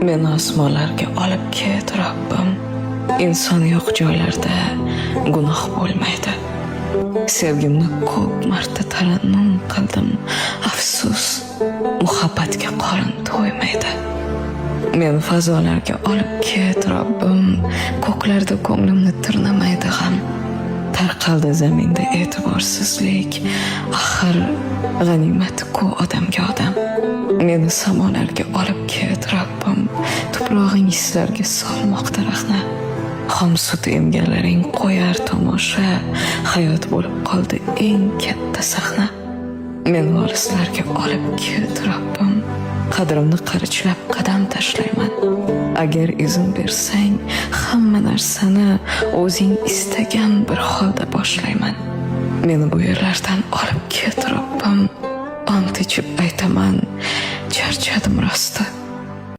Meni osmonlarga olib ket Robbim. Inson yo'q joylarda gunoh bo'lmaydi. Sevgimni ko'p marta tarannum qildim. Afsus, muhabbatga qorin to'ymaydi. Meni fazolarga olib ket Robbim. Ko'klarda ko'nglimni tirnamaydi g'am. Tarqaldi zaminda e'tiborsizlik. Axir g'animat-ku odamga odam. Meni samolarga olib ket Robbim. Tuprog'ing hislarga solmoqda rahna. Xom sut emganlaring qo'yar tomosha. Hayot bo'lib qoldi eng katta sahna. Meni olislarga olib ket Robbim. Qadrimni qarichlab qadam tashlayman. Agar izn bersang, hamma narsani o'zing istagan bir holda boshlayman. Meni bu yerlardan olib ket Robbim. Ont ichib aytaman, charchadim rosti.